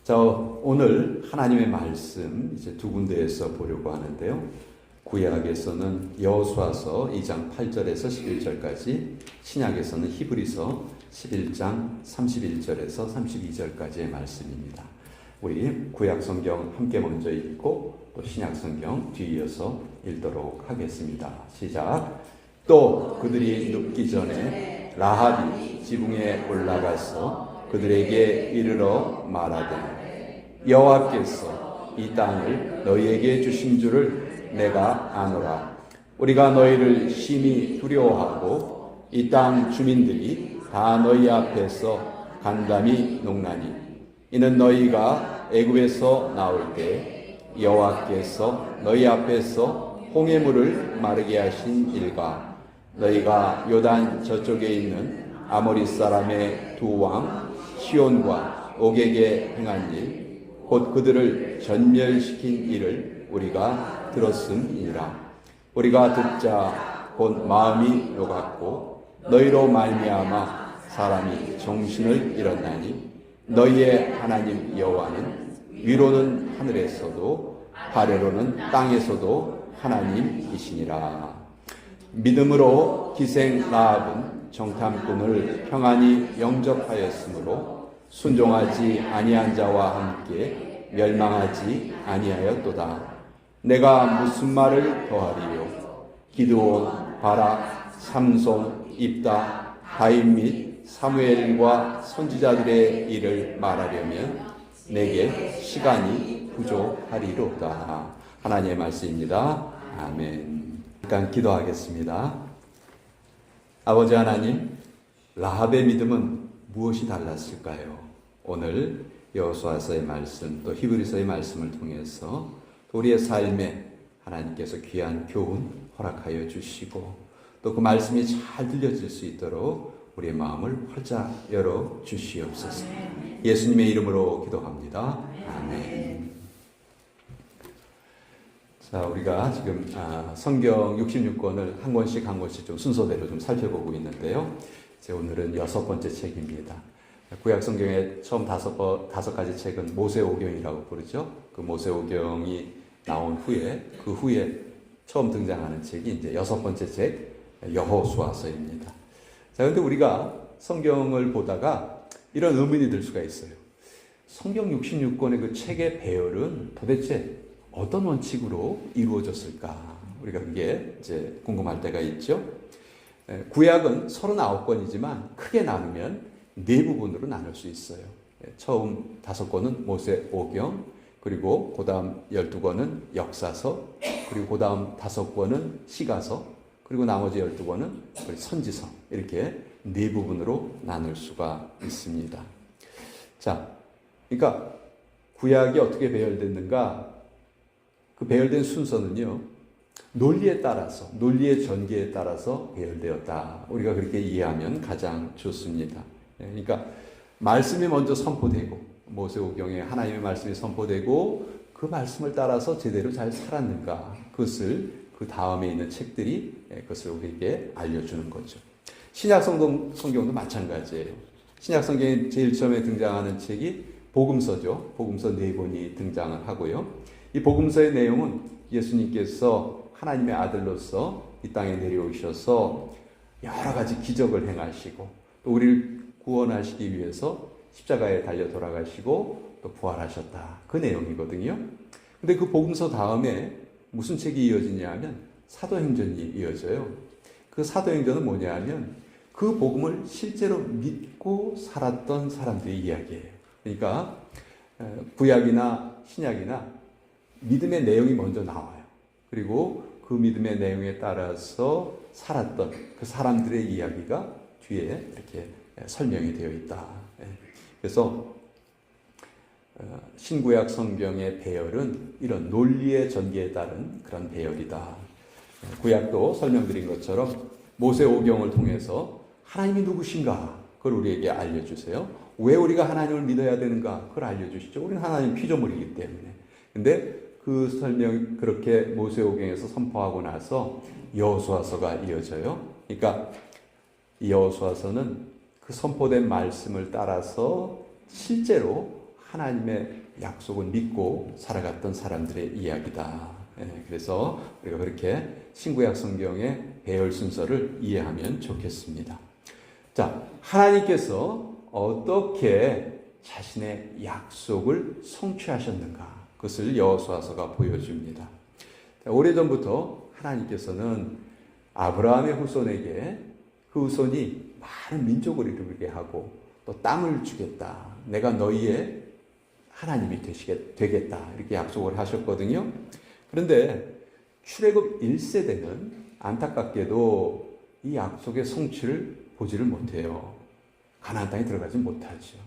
자, 오늘 하나님의 말씀 이제 두 군데에서 보려고 하는데요. 구약에서는 여호수아서 2장 8절에서 11절까지, 신약에서는 히브리서 11장 31절에서 32절까지의 말씀입니다. 우리 구약 성경 함께 먼저 읽고 또 신약 성경 뒤이어서 읽도록 하겠습니다. 시작. 또 그들이 눕기 전에 라합이 지붕에 올라가서 그들에게 이르러 말하되, 여호와께서 이 땅을 너희에게 주신 줄을 내가 아노라. 우리가 너희를 심히 두려워하고 이 땅 주민들이 다 너희 앞에서 간담이 녹나니, 이는 너희가 애굽에서 나올 때 여호와께서 너희 앞에서 홍해물을 마르게 하신 일과 너희가 요단 저쪽에 있는 아모리 사람의 두 왕 시온과 옥에게 행한 일, 곧 그들을 전멸시킨 일을 우리가 들었음이니라. 우리가 듣자 곧 마음이 녹았고 너희로 말미암아 사람이 정신을 잃었나니, 너희의 하나님 여호와는 위로는 하늘에서도 아래로는 땅에서도 하나님이시니라. 믿음으로 기생 라합은 정탐꾼을 평안히 영접하였으므로 순종하지 아니한 자와 함께 멸망하지 아니하였도다. 내가 무슨 말을 더하리요? 기드온, 바락, 삼손, 입다, 다윗 및 사무엘과 선지자들의 일을 말하려면 내게 시간이 부족하리로다. 하나님의 말씀입니다. 아멘. 잠깐 기도하겠습니다. 아버지 하나님, 라합의 믿음은 무엇이 달랐을까요? 오늘 여호수아서의 말씀, 또 히브리서의 말씀을 통해서 우리의 삶에 하나님께서 귀한 교훈 허락하여 주시고, 또 그 말씀이 잘 들려질 수 있도록 우리의 마음을 활짝 열어 주시옵소서. 예수님의 이름으로 기도합니다. 아멘. 자, 우리가 지금 성경 66권을 한 권씩 한 권씩 좀 순서대로 좀 살펴보고 있는데요. 이제 오늘은 6번째 책입니다. 구약 성경의 처음 다섯 가지 책은 모세오경이라고 부르죠. 그 모세오경이 나온 후에, 그 후에 처음 등장하는 책이 이제 6번째 책 여호수아서입니다. 자, 근데 우리가 성경을 보다가 이런 의문이 들 수가 있어요. 성경 66권의 그 책의 배열은 도대체 어떤 원칙으로 이루어졌을까? 우리가 그게 이제 궁금할 때가 있죠. 구약은 39권이지만 크게 나누면 4부분으로 나눌 수 있어요. 처음 5권은 모세오경, 그리고 그 다음 12권은 역사서, 그리고 그 다음 5권은 시가서, 그리고 나머지 12권은 선지서, 이렇게 4부분으로 나눌 수가 있습니다. 자, 그러니까 구약이 어떻게 배열됐는가? 그 배열된 순서는요, 논리에 따라서, 논리의 전개에 따라서 배열되었다. 우리가 그렇게 이해하면 가장 좋습니다. 그러니까 말씀이 먼저 선포되고, 모세오경에 하나님의 말씀이 선포되고, 그 말씀을 따라서 제대로 잘 살았는가, 그것을 그 다음에 있는 책들이 그것을 우리에게 알려주는 거죠. 신약 성경도 마찬가지예요. 신약 성경에 제일 처음에 등장하는 책이 복음서죠. 복음서 4권이 등장을 하고요. 이 복음서의 내용은 예수님께서 하나님의 아들로서 이 땅에 내려오셔서 여러 가지 기적을 행하시고, 또 우리를 구원하시기 위해서 십자가에 달려 돌아가시고 또 부활하셨다. 그 내용이거든요. 근데 그 복음서 다음에 무슨 책이 이어지냐 하면 사도행전이 이어져요. 그 사도행전은 뭐냐 하면 그 복음을 실제로 믿고 살았던 살아들의 이야기예요. 그러니까 구약이나 신약이나 믿음의 내용이 먼저 나와요. 그리고 그 믿음의 내용에 따라서 살았던 그 사람들의 이야기가 뒤에 이렇게 설명이 되어 있다. 그래서 신구약 성경의 배열은 이런 논리의 전개에 따른 그런 배열이다. 구약도 설명드린 것처럼 모세오경을 통해서 하나님이 누구신가? 그걸 우리에게 알려주세요. 왜 우리가 하나님을 믿어야 되는가? 그걸 알려주시죠. 우리는 하나님 피조물이기 때문에. 근데 그 설명, 그렇게 모세오경에서 선포하고 나서 여호수아서가 이어져요. 그러니까 이 여호수아서는 그 선포된 말씀을 따라서 실제로 하나님의 약속을 믿고 살아갔던 사람들의 이야기다. 그래서 우리가 그렇게 신구약 성경의 배열 순서를 이해하면 좋겠습니다. 자, 하나님께서 어떻게 자신의 약속을 성취하셨는가? 그것을 여호수아서가 보여줍니다. 오래전부터 하나님께서는 아브라함의 후손에게 그 후손이 많은 민족을 이루게 하고 또 땅을 주겠다. 내가 너희의 하나님이 되겠다. 이렇게 약속을 하셨거든요. 그런데 출애굽 1세대는 안타깝게도 이 약속의 성취를 보지를 못해요. 가나안 땅에 들어가지 못하죠.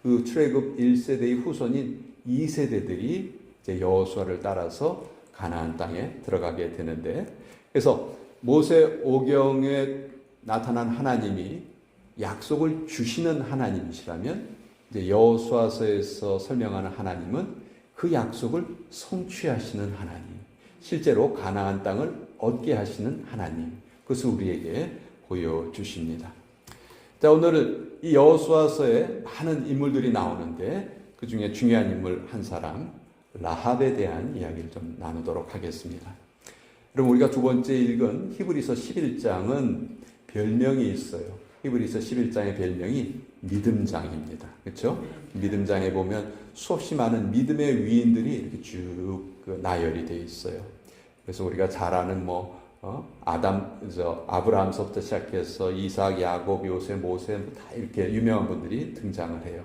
그 출애굽 1세대의 후손인 2세대들이 이제 여호수아를 따라서 가나안 땅에 들어가게 되는데, 그래서 모세 오경에 나타난 하나님이 약속을 주시는 하나님이시라면 이제 여호수아서에서 설명하는 하나님은 그 약속을 성취하시는 하나님, 실제로 가나안 땅을 얻게 하시는 하나님, 그것을 우리에게 보여주십니다. 자, 오늘 이 여호수아서에 많은 인물들이 나오는데 그 중에 중요한 인물 한 사람, 라합에 대한 이야기를 좀 나누도록 하겠습니다. 그럼 우리가 두 번째 읽은 히브리서 11장은 별명이 있어요. 히브리서 11장의 별명이 믿음장입니다. 그렇죠? 믿음장에 보면 수없이 많은 믿음의 위인들이 이렇게 쭉 나열이 되어 있어요. 그래서 우리가 잘 아는 아브라함서부터 시작해서 이삭, 야곱, 요셉, 모세 다 이렇게 유명한 분들이 등장을 해요.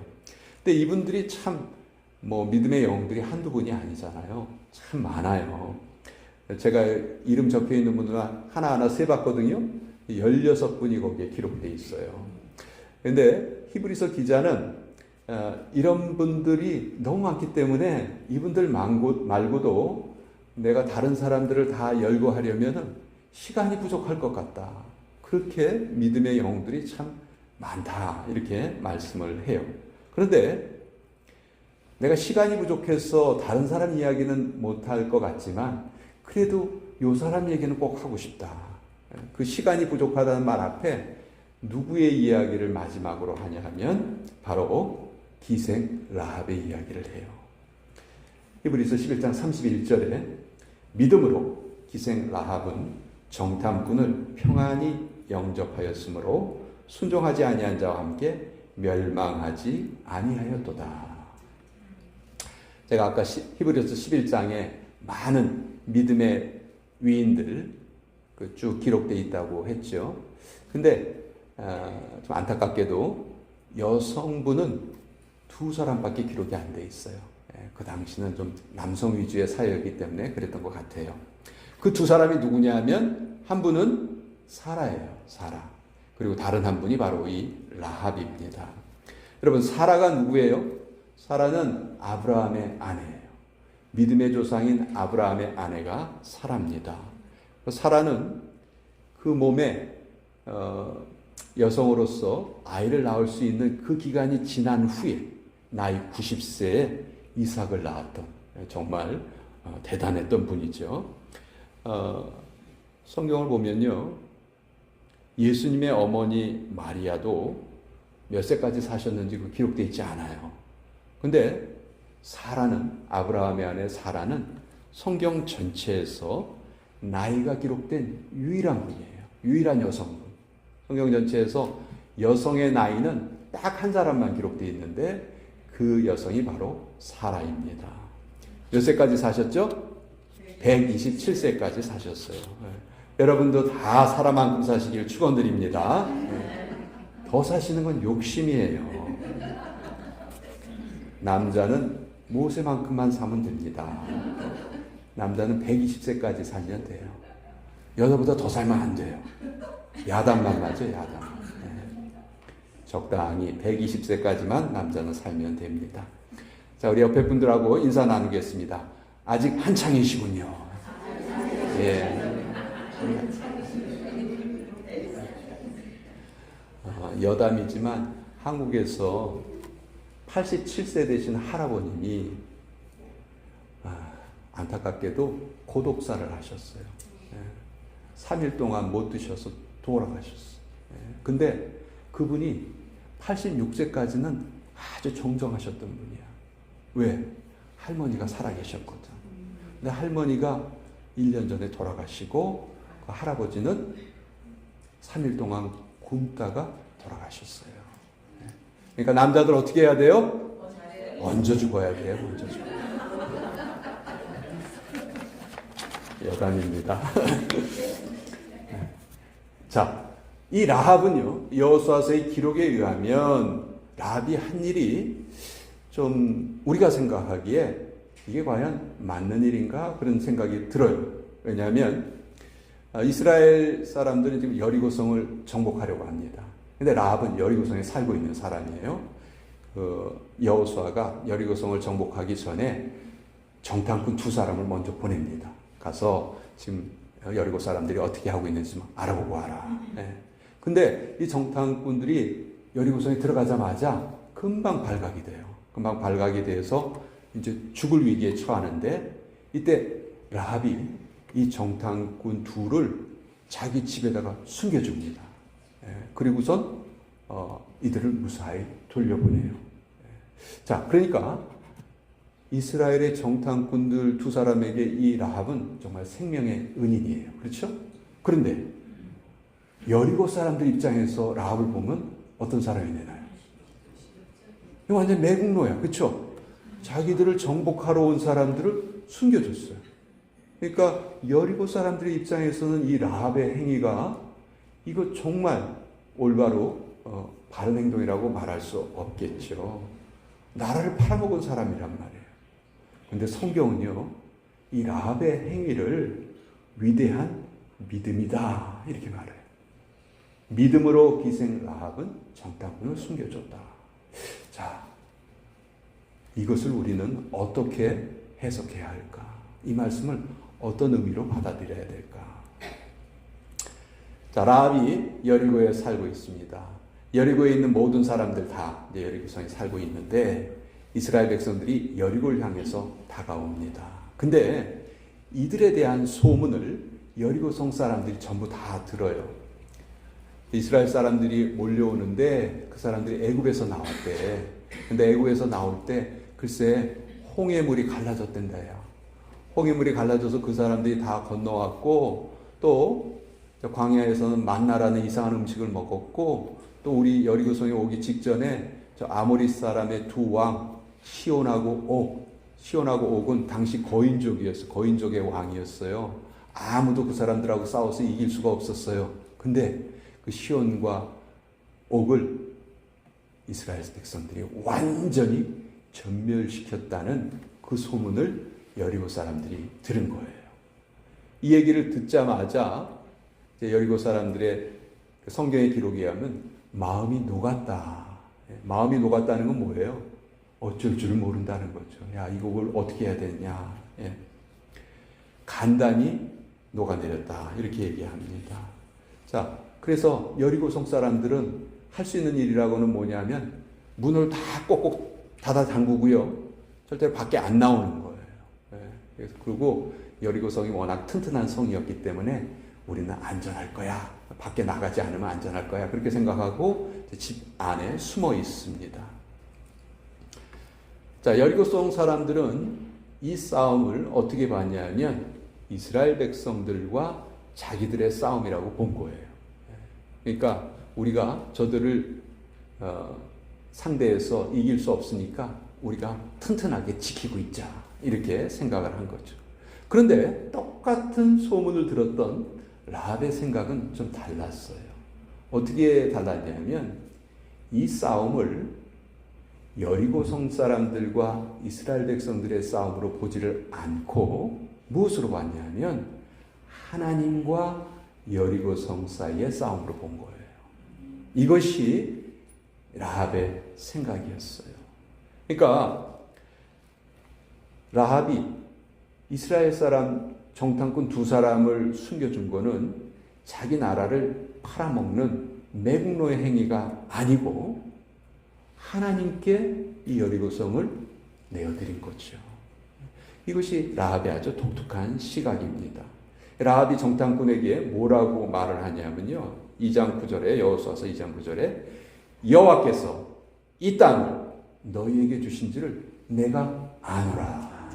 근데 이분들이 참 믿음의 영웅들이 한두 분이 아니잖아요. 참 많아요. 제가 이름 적혀 있는 분들 하나하나 세봤거든요. 16분이 거기에 기록되어 있어요. 그런데 히브리서 기자는 이런 분들이 너무 많기 때문에 이분들 말고도 내가 다른 사람들을 다 열거하려면 시간이 부족할 것 같다. 그렇게 믿음의 영웅들이 참 많다. 이렇게 말씀을 해요. 그런데 내가 시간이 부족해서 다른 사람 이야기는 못할 것 같지만 그래도 이 사람 얘기는 꼭 하고 싶다. 그 시간이 부족하다는 말 앞에 누구의 이야기를 마지막으로 하냐 하면 바로 기생 라합의 이야기를 해요. 히브리서 11장 31절에 믿음으로 기생 라합은 정탐꾼을 평안히 영접하였으므로 순종하지 아니한 자와 함께 멸망하지 아니하였도다. 제가 아까 히브리서 11장에 많은 믿음의 위인들 쭉 기록되어 있다고 했죠. 근데 좀 안타깝게도 여성분은 2사람밖에 기록이 안 돼 있어요. 그 당시는 좀 남성 위주의 사회였기 때문에 그랬던 것 같아요. 그 2사람이 누구냐 하면 한 분은 사라예요. 사라. 그리고 다른 한 분이 바로 이 라합입니다. 여러분, 사라가 누구예요? 사라는 아브라함의 아내예요. 믿음의 조상인 아브라함의 아내가 사라입니다. 사라는 그 몸에 여성으로서 아이를 낳을 수 있는 그 기간이 지난 후에 나이 90세에 이삭을 낳았던 정말 대단했던 분이죠. 성경을 보면요, 예수님의 어머니 마리아도 몇 세까지 사셨는지 기록되어 있지 않아요. 근데 사라는, 아브라함의 아내 사라는 성경 전체에서 나이가 기록된 유일한 분이에요. 유일한 여성분. 성경 전체에서 여성의 나이는 딱 한 사람만 기록되어 있는데 그 여성이 바로 사라입니다. 몇 세까지 사셨죠? 127세까지 사셨어요. 여러분도 다 사라만큼 사시길 축원드립니다. 더 사시는 건 욕심이에요. 남자는 모세만큼만 사면 됩니다. 남자는 120세까지 살면 돼요. 여자보다 더 살면 안 돼요. 야단만 맞죠, 야단. 적당히 120세까지만 남자는 살면 됩니다. 자, 우리 옆에 분들하고 인사 나누겠습니다. 아직 한창이시군요. 예. 여담이지만 한국에서 87세 되신 할아버님이 안타깝게도 고독사를 하셨어요. 3일 동안 못 드셔서 돌아가셨어요. 근데 그분이 86세까지는 아주 정정하셨던 분이야. 왜? 할머니가 살아계셨거든. 근데 할머니가 1년 전에 돌아가시고 그 할아버지는 3일 동안 굶다가 돌아가셨어요. 그러니까 남자들 어떻게 해야 돼요? 먼저 죽어야 돼요. 먼저 죽어. 여담입니다. 자, 이 라합은요, 여호수아서의 기록에 의하면 라합이 한 일이 좀 우리가 생각하기에 이게 과연 맞는 일인가 그런 생각이 들어요. 왜냐하면 이스라엘 사람들은 지금 여리고성을 정복하려고 합니다. 근데 라합은 여리고성에 살고 있는 사람이에요. 여호수아가 여리고성을 정복하기 전에 정탐꾼 2사람을 먼저 보냅니다. 가서 지금 여리고 사람들이 어떻게 하고 있는지 알아보고 와라. 근데 이 정탐꾼들이 여리고성에 들어가자마자 금방 발각이 돼요. 금방 발각이 돼서 이제 죽을 위기에 처하는데 이때 라합이 이 정탐꾼 2를 자기 집에다가 숨겨줍니다. 그리고선 이들을 무사히 돌려보내요. 자, 그러니까 이스라엘의 정탐꾼들 2사람에게 이 라합은 정말 생명의 은인이에요. 그렇죠? 그런데 여리고 사람들 입장에서 라합을 보면 어떤 사람이 되나요? 이거 완전 매국노야. 그렇죠? 자기들을 정복하러 온 사람들을 숨겨줬어요. 그러니까 여리고 사람들의 입장에서는 이 라합의 행위가 이거 정말 올바로 바른 행동이라고 말할 수 없겠죠. 나라를 팔아먹은 사람이란 말이에요. 근데 성경은요, 이 라합의 행위를 위대한 믿음이다 이렇게 말해요. 믿음으로 기생 라합은 정탐꾼을 숨겨줬다. 자, 이것을 우리는 어떻게 해석해야 할까? 이 말씀을 어떤 의미로 받아들여야 될까? 자, 라합이 여리고에 살고 있습니다. 여리고에 있는 모든 사람들 다 이제 여리고성에 살고 있는데 이스라엘 백성들이 여리고를 향해서 다가옵니다. 근데 이들에 대한 소문을 여리고성 사람들이 전부 다 들어요. 이스라엘 사람들이 몰려오는데 그 사람들이 애굽에서 나왔대. 근데 애굽에서 나올 때 글쎄 홍해물이 갈라졌댄다요. 홍해물이 갈라져서 그 사람들이 다 건너왔고 또 광야에서는 만나라는 이상한 음식을 먹었고 또 우리 여리고성에 오기 직전에 저 아모리 사람의 2왕 시온하고 옥은 당시 거인족이었어요. 거인족의 왕이었어요. 아무도 그 사람들하고 싸워서 이길 수가 없었어요. 근데 그 시온과 옥을 이스라엘 백성들이 완전히 전멸시켰다는 그 소문을 여리고 사람들이 들은 거예요. 이 얘기를 듣자마자 여리고 사람들의 성경의 기록에 의하면 마음이 녹았다. 마음이 녹았다는 건 뭐예요? 어쩔 줄 모른다는 거죠. 야, 이걸 어떻게 해야 되냐. 간단히 녹아내렸다. 이렇게 얘기합니다. 자, 그래서 여리고성 사람들은 할 수 있는 일이라고는 뭐냐면 문을 다 꼭꼭 닫아 잠그고요. 절대로 밖에 안 나오는 거예요. 그래서 그리고 여리고성이 워낙 튼튼한 성이었기 때문에 우리는 안전할 거야. 밖에 나가지 않으면 안전할 거야. 그렇게 생각하고 집 안에 숨어 있습니다. 자, 여리고성 사람들은 이 싸움을 어떻게 봤냐면 이스라엘 백성들과 자기들의 싸움이라고 본 거예요. 그러니까 우리가 저들을 상대해서 이길 수 없으니까 우리가 튼튼하게 지키고 있자. 이렇게 생각을 한 거죠. 그런데 똑같은 소문을 들었던 라합의 생각은 좀 달랐어요. 어떻게 달랐냐면 이 싸움을 여리고성 사람들과 이스라엘 백성들의 싸움으로 보지를 않고 무엇으로 봤냐면 하나님과 여리고성 사이의 싸움으로 본 거예요. 이것이 라합의 생각이었어요. 그러니까 라합이 이스라엘 사람 정탐꾼 2사람을 숨겨준 거는 자기 나라를 팔아먹는 매국노의 행위가 아니고 하나님께 이 여리고성을 내어드린 거죠. 이것이 라합의 아주 독특한 시각입니다. 라합이 정탐꾼에게 뭐라고 말을 하냐면요. 2장 9절에 여호수아서 2장 9절에 여호와께서 이 땅을 너희에게 주신지를 내가 아노라.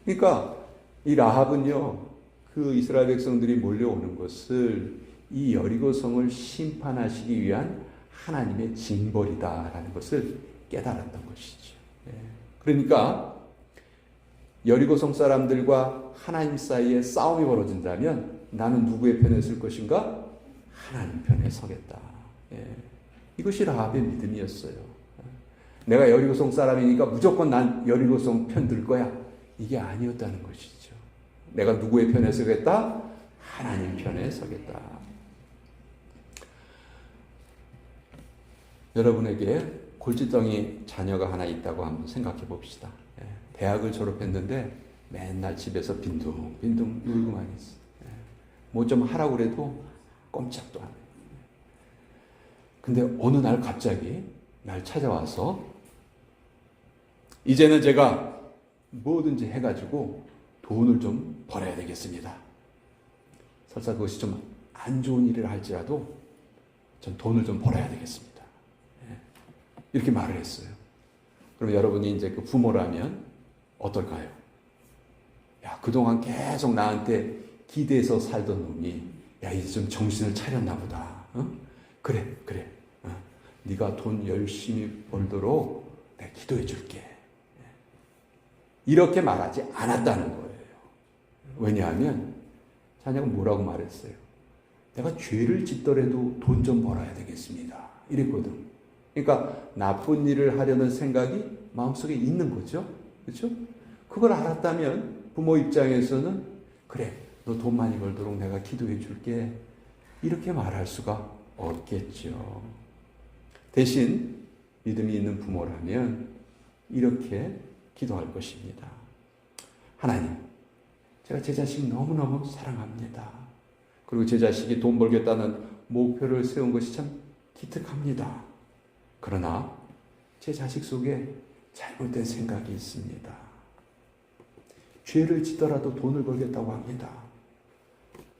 그러니까 이 라합은요, 그 이스라엘 백성들이 몰려오는 것을 이 여리고성을 심판하시기 위한 하나님의 징벌이다라는 것을 깨달았던 것이죠. 그러니까 여리고성 사람들과 하나님 사이에 싸움이 벌어진다면 나는 누구의 편에 설 것인가? 하나님 편에 서겠다. 이것이 라합의 믿음이었어요. 내가 여리고성 사람이니까 무조건 난 여리고성 편 들 거야. 이게 아니었다는 것이죠. 내가 누구의 편에 서겠다? 하나님 편에 서겠다. 여러분에게 골칫덩이 자녀가 하나 있다고 한번 생각해 봅시다. 대학을 졸업했는데 맨날 집에서 빈둥빈둥 놀고만 있어. 뭐 좀 하라고 그래도 꼼짝도 안 해. 근데 어느 날 갑자기 날 찾아와서 이제는 제가 뭐든지 해가지고 돈을 좀 벌어야 되겠습니다. 설사 그것이 좀 안 좋은 일을 할지라도 전 돈을 좀 벌어야 되겠습니다. 이렇게 말을 했어요. 그럼 여러분이 이제 그 부모라면 어떨까요? 야, 그동안 계속 나한테 기대서 살던 놈이 야, 이제 좀 정신을 차렸나 보다. 그래. 네가 돈 열심히 벌도록 내가 기도해 줄게. 이렇게 말하지 않았다는 거예요. 왜냐하면 자녀가 뭐라고 말했어요? 내가 죄를 짓더라도 돈 좀 벌어야 되겠습니다. 이랬거든. 그러니까 나쁜 일을 하려는 생각이 마음속에 있는 거죠. 그렇죠? 그걸 알았다면 부모 입장에서는 그래, 너 돈 많이 벌도록 내가 기도해 줄게. 이렇게 말할 수가 없겠죠. 대신 믿음이 있는 부모라면 이렇게 기도할 것입니다. 하나님, 제가 제 자식 너무너무 사랑합니다. 그리고 제 자식이 돈 벌겠다는 목표를 세운 것이 참 기특합니다. 그러나 제 자식 속에 잘못된 생각이 있습니다. 죄를 짓더라도 돈을 벌겠다고 합니다.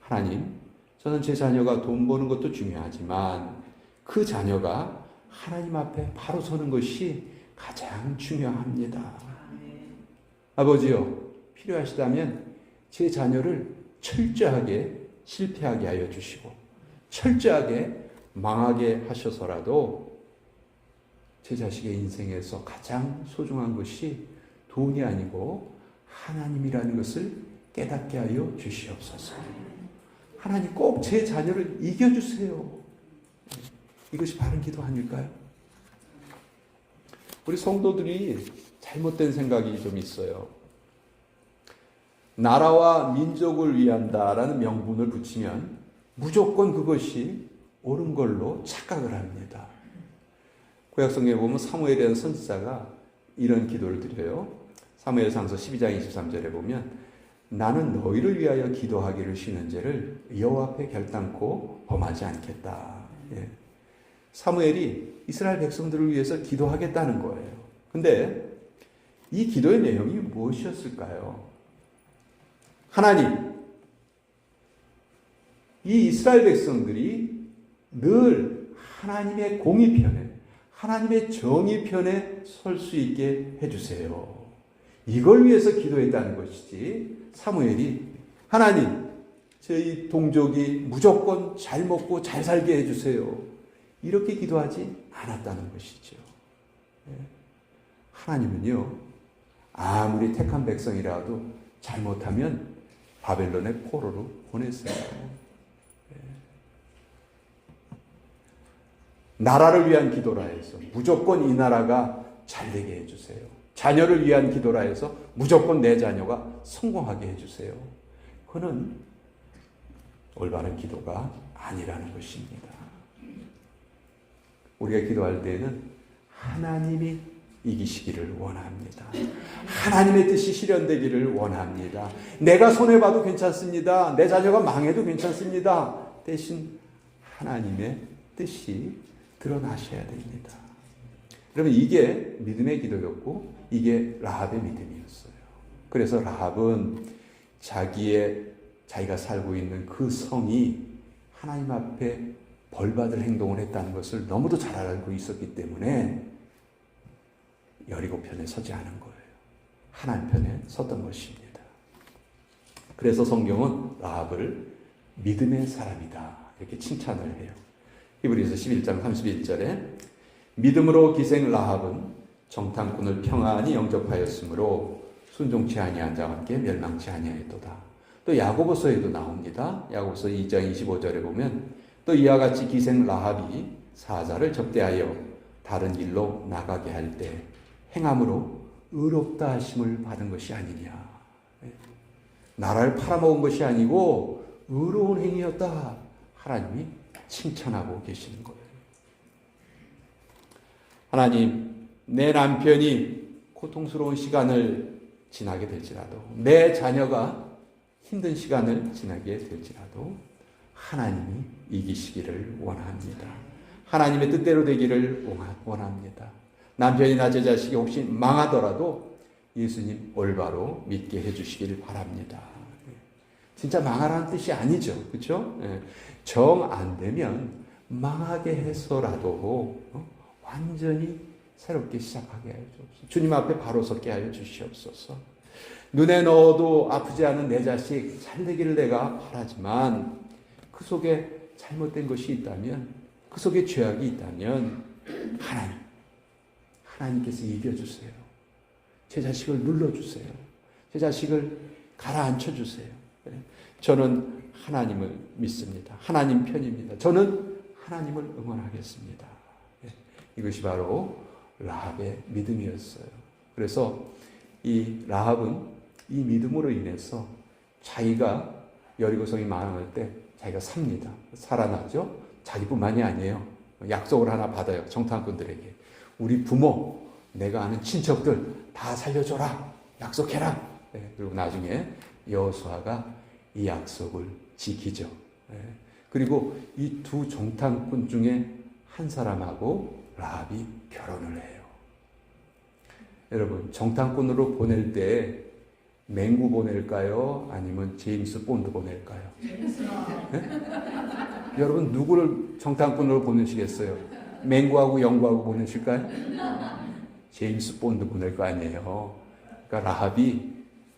하나님, 저는 제 자녀가 돈 버는 것도 중요하지만 그 자녀가 하나님 앞에 바로 서는 것이 가장 중요합니다. 아버지요, 필요하시다면 제 자녀를 철저하게 실패하게 하여 주시고 철저하게 망하게 하셔서라도 제 자식의 인생에서 가장 소중한 것이 돈이 아니고 하나님이라는 것을 깨닫게 하여 주시옵소서. 하나님 꼭 제 자녀를 이겨주세요. 이것이 바른 기도 아닐까요? 우리 성도들이 잘못된 생각이 좀 있어요. 나라와 민족을 위한다라는 명분을 붙이면 무조건 그것이 옳은 걸로 착각을 합니다. 구약성경에 보면 사무엘이라는 선지자가 이런 기도를 드려요. 사무엘상서 12장 23절에 보면 나는 너희를 위하여 기도하기를 쉬는 죄를 여호와 앞에 결단코 범하지 않겠다. 사무엘이 이스라엘 백성들을 위해서 기도하겠다는 거예요. 근데 이 기도의 내용이 무엇이었을까요? 하나님, 이 이스라엘 백성들이 늘 하나님의 공의 편에, 하나님의 정의 편에 설 수 있게 해주세요. 이걸 위해서 기도했다는 것이지, 사무엘이 하나님, 저희 동족이 무조건 잘 먹고 잘 살게 해주세요. 이렇게 기도하지 않았다는 것이죠. 하나님은요, 아무리 택한 백성이라도 잘못하면 바벨론의 포로로 보냈어요. 나라를 위한 기도라 해서 무조건 이 나라가 잘 되게 해주세요. 자녀를 위한 기도라 해서 무조건 내 자녀가 성공하게 해주세요. 그는 올바른 기도가 아니라는 것입니다. 우리가 기도할 때에는 하나님이 이기시기를 원합니다. 하나님의 뜻이 실현되기를 원합니다. 내가 손해봐도 괜찮습니다. 내 자녀가 망해도 괜찮습니다. 대신 하나님의 뜻이 드러나셔야 됩니다. 여러분, 이게 믿음의 기도였고 이게 라합의 믿음이었어요. 그래서 라합은 자기가 살고 있는 그 성이 하나님 앞에 벌받을 행동을 했다는 것을 너무도 잘 알고 있었기 때문에 여리고 편에 서지 않은 거예요. 하나님 편에 섰던 것입니다. 그래서 성경은 라합을 믿음의 사람이다 이렇게 칭찬을 해요. 히브리서 11장 31절에 믿음으로 기생 라합은 정탐꾼을 평안히 영접하였으므로 순종치 아니한 자와 함께 멸망치 아니하였도다. 또 야고보서에도 나옵니다. 야고보서 2장 25절에 보면 또 이와 같이 기생 라합이 사자를 접대하여 다른 길로 나가게 할 때 행함으로 의롭다 하심을 받은 것이 아니냐. 나라를 팔아먹은 것이 아니고 의로운 행위였다. 하나님이 칭찬하고 계시는 거예요. 하나님, 내 남편이 고통스러운 시간을 지나게 될지라도, 내 자녀가 힘든 시간을 지나게 될지라도 하나님이 이기시기를 원합니다. 하나님의 뜻대로 되기를 원합니다. 남편이나 제 자식이 혹시 망하더라도 예수님 올바로 믿게 해주시길 바랍니다. 진짜 망하라는 뜻이 아니죠. 그렇죠? 정 안 되면 망하게 해서라도 완전히 새롭게 시작하게 하여 주옵소서. 주님 앞에 바로 섰게 하여 주시옵소서. 눈에 넣어도 아프지 않은 내 자식 잘 되기를 내가 바라지만 그 속에 잘못된 것이 있다면, 그 속에 죄악이 있다면 하나님께서 이겨주세요. 제 자식을 눌러주세요. 제 자식을 가라앉혀주세요. 저는 하나님을 믿습니다. 하나님 편입니다. 저는 하나님을 응원하겠습니다. 이것이 바로 라합의 믿음이었어요. 그래서 이 라합은 이 믿음으로 인해서 자기가 여리고성이 망할 때 자기가 삽니다. 살아나죠. 자기뿐만이 아니에요. 약속을 하나 받아요. 정탐꾼들에게. 우리 부모, 내가 아는 친척들 다 살려줘라. 약속해라. 그리고 나중에 여호수아가 이 약속을 지키죠. 그리고 이 두 정탐꾼 중에 한 사람하고 라합이 결혼을 해요. 여러분, 정탐꾼으로 보낼 때 맹구 보낼까요? 아니면 제임스 본드 보낼까요? 여러분, 누구를 정탐꾼으로 보내시겠어요? 맹구하고 영구하고 보내실까요? 제임스 본드 보낼 거 아니에요. 그러니까 라합이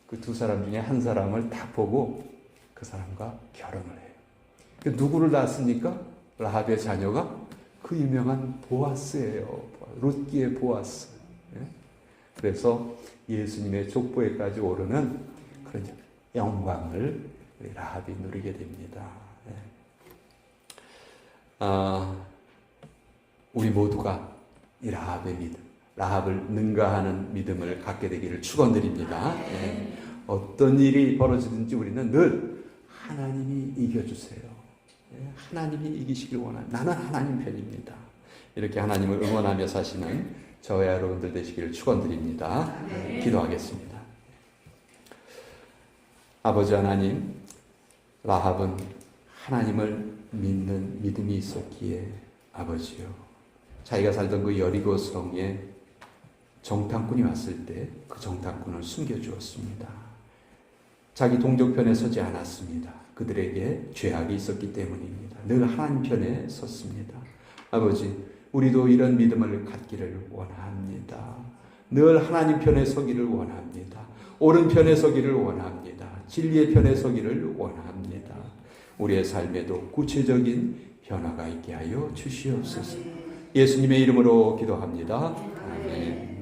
그 두 사람 중에 한 사람을 딱 보고 그 사람과 결혼을 해요. 누구를 낳았습니까? 라합의 자녀가 그 유명한 보아스예요. 룻기의 보아스. 그래서 예수님의 족보에까지 오르는 그런 영광을 라합이 누리게 됩니다. 우리 모두가 이 라합의 믿음, 라합을 능가하는 믿음을 갖게 되기를 축원드립니다. 어떤 일이 벌어지든지 우리는 늘 하나님이 이겨주세요. 하나님이 이기시길 원합니다. 나는 하나님 편입니다. 이렇게 하나님을 응원하며 사시는 저와 여러분들 되시기를 축원드립니다. 기도하겠습니다. 아버지 하나님, 라합은 하나님을 믿는 믿음이 있었기에 아버지요, 자기가 살던 그 여리고 성에 정탐꾼이 왔을 때 그 정탐꾼을 숨겨주었습니다. 자기 동족편에 서지 않았습니다. 그들에게 죄악이 있었기 때문입니다. 늘 하나님 편에 섰습니다. 아버지, 우리도 이런 믿음을 갖기를 원합니다. 늘 하나님 편에 서기를 원합니다. 옳은 편에 서기를 원합니다. 진리의 편에 서기를 원합니다. 우리의 삶에도 구체적인 변화가 있게 하여 주시옵소서. 예수님의 이름으로 기도합니다. 아멘.